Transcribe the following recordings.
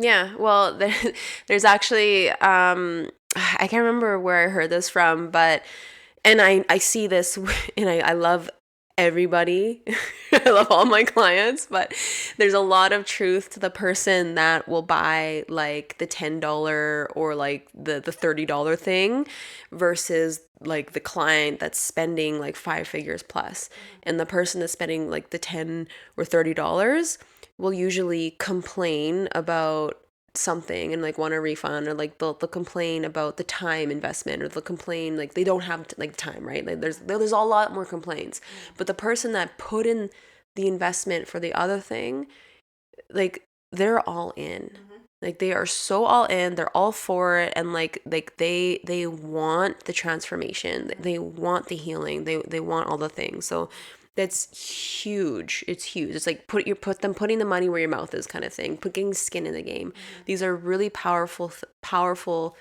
Yeah, well, there's actually I can't remember where I heard this from, but and I see this and I love everybody. I love all my clients, but there's a lot of truth to the person that will buy like the $10 or like the $30 thing versus like the client that's spending like five figures plus. And the person that's spending like the 10 or $30 will usually complain about something and like want a refund, or like they'll complain about the time investment, or they'll complain like they don't have like time, right? Like there's a lot more complaints. But the person that put in the investment for the other thing, like they're all in. Like they are so all in, they're all for it, and like they want the transformation, they want the healing, they want all the things. So that's huge. It's huge. It's like putting the money where your mouth is, kind of thing. Putting skin in the game. These are really powerful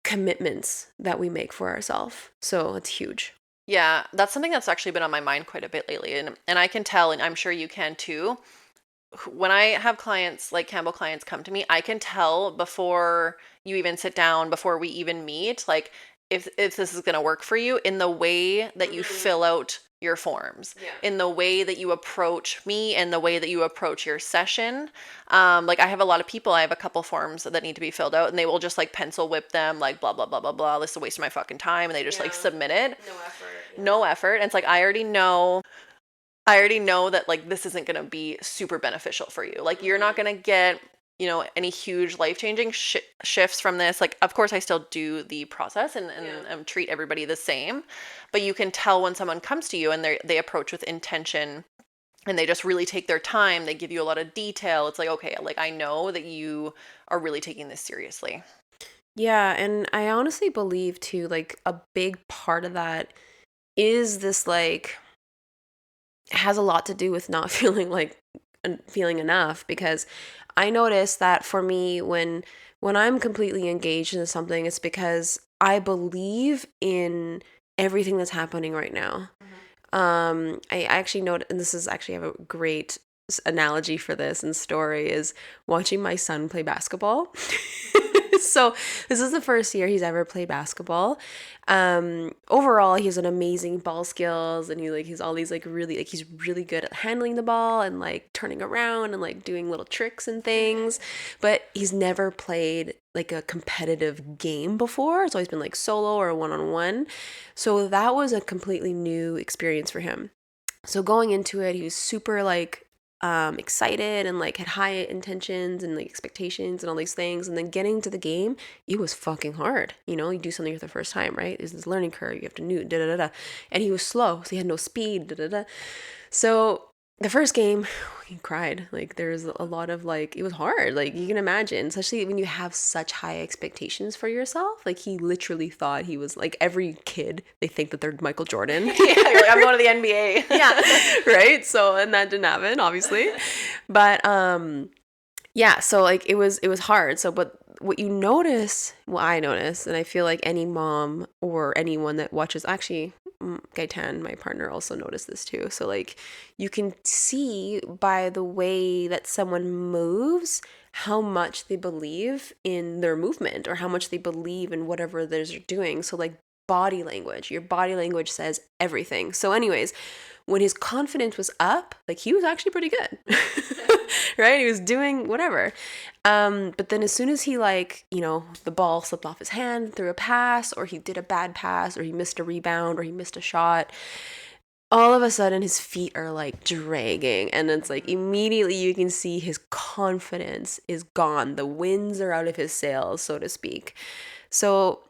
commitments that we make for ourselves. So it's huge. Yeah, that's something that's actually been on my mind quite a bit lately. And I can tell, and I'm sure you can too, when I have clients, like Campbell clients come to me, I can tell before you even sit down, before we even meet, like if this is going to work for you, in the way that you fill out your forms, in the way that you approach me, and the way that you approach your session. Like I have a lot of people, I have a couple forms that need to be filled out, and they will just like pencil whip them, like blah blah blah blah blah. This is a waste of my fucking time, and they just like submit it. No effort. No effort. And it's like I already know that like this isn't going to be super beneficial for you. Like you're not going to get, any huge life-changing shifts from this. Like of course I still do the process and treat everybody the same, but you can tell when someone comes to you and they approach with intention and they just really take their time, they give you a lot of detail. It's like, okay, like I know that you are really taking this seriously. Yeah, and I honestly believe too, like a big part of that is this like has a lot to do with not feeling enough, because I notice that for me when I'm completely engaged into something, it's because I believe in everything that's happening right now. I actually know, and this is actually, I have a great analogy for this and story, is watching my son play basketball. So this is the first year he's ever played basketball. Overall, he has an amazing ball skills, and he's all these like really, like he's really good at handling the ball and like turning around and like doing little tricks and things. But he's never played like a competitive game before. It's always been like solo or one-on-one. So that was a completely new experience for him. So going into it, he was super like excited and like had high intentions and like expectations and all these things. And then getting to the game, it was fucking hard. You do something for the first time, right? It's this learning curve. You have to do da da da da. And he was slow, so he had no speed. Da da da. So the first game, he cried. Like there's a lot of like, it was hard. Like you can imagine, especially when you have such high expectations for yourself. Like he literally thought he was like, every kid, they think that they're Michael Jordan. Yeah, you're like, I'm going to the NBA. Yeah, right. So, and that didn't happen, obviously. But yeah, so like it was hard. So but what you notice, well, I notice, and I feel like any mom or anyone that watches, actually Gaitan, my partner, also noticed this too. So like you can see by the way that someone moves how much they believe in their movement, or how much they believe in whatever they're doing. So like your body language says everything. So anyways, when his confidence was up, like he was actually pretty good. Right? He was doing whatever. But then as soon as he the ball slipped off his hand through a pass, or he did a bad pass, or he missed a rebound, or he missed a shot, all of a sudden his feet are like dragging, and it's like immediately you can see his confidence is gone. The winds are out of his sails, so to speak. So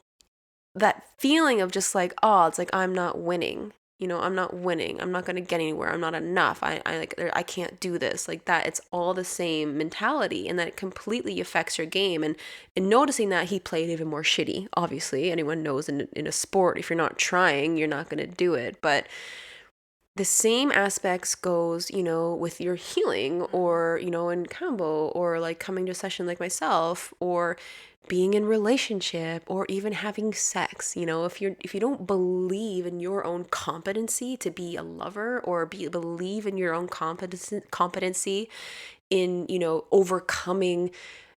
that feeling of just like, oh, it's like I'm not winning. I'm not winning. I'm not going to get anywhere. I'm not enough. I can't do this. Like that, it's all the same mentality, and that it completely affects your game. And in noticing that, he played even more shitty. Obviously, anyone knows in a sport, if you're not trying, you're not going to do it. But the same aspects goes, with your healing, or, in combo, or like coming to a session like myself, or being in relationship, or even having sex. If you don't believe in your own competency to be a lover, or believe in your own competency in, overcoming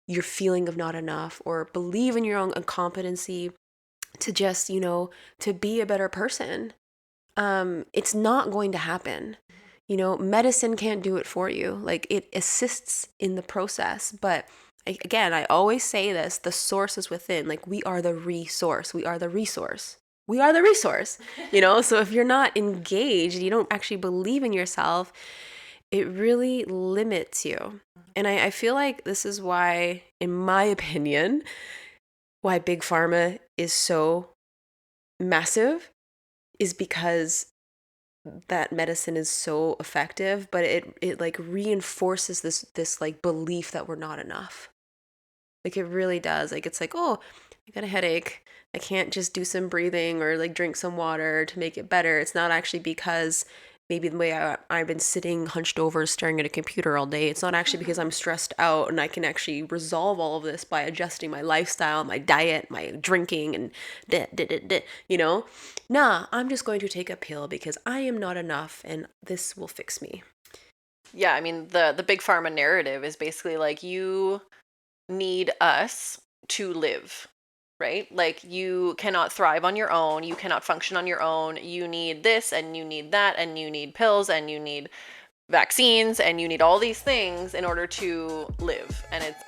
your feeling of not enough, or believe in your own incompetency to just, to be a better person. It's not going to happen. Medicine can't do it for you. Like, it assists in the process, but again, I always say this, the source is within. Like, we are the resource. We are the resource. We are the resource. So if you're not engaged, you don't actually believe in yourself, it really limits you. And I feel like this is why, in my opinion, why big pharma is so massive, is because that medicine is so effective, but it like reinforces this like belief that we're not enough. Like, it really does. Like, it's like, oh, I got a headache, I can't just do some breathing or like drink some water to make it better. It's not actually because maybe the way I've been sitting hunched over staring at a computer all day. It's not actually because I'm stressed out and I can actually resolve all of this by adjusting my lifestyle, my diet, my drinking, and Nah, I'm just going to take a pill because I am not enough and this will fix me. Yeah, I mean, the big pharma narrative is basically like, you need us to live, right? Like, you cannot thrive on your own, you cannot function on your own. You need this and you need that and you need pills and you need vaccines and you need all these things in order to live. And it's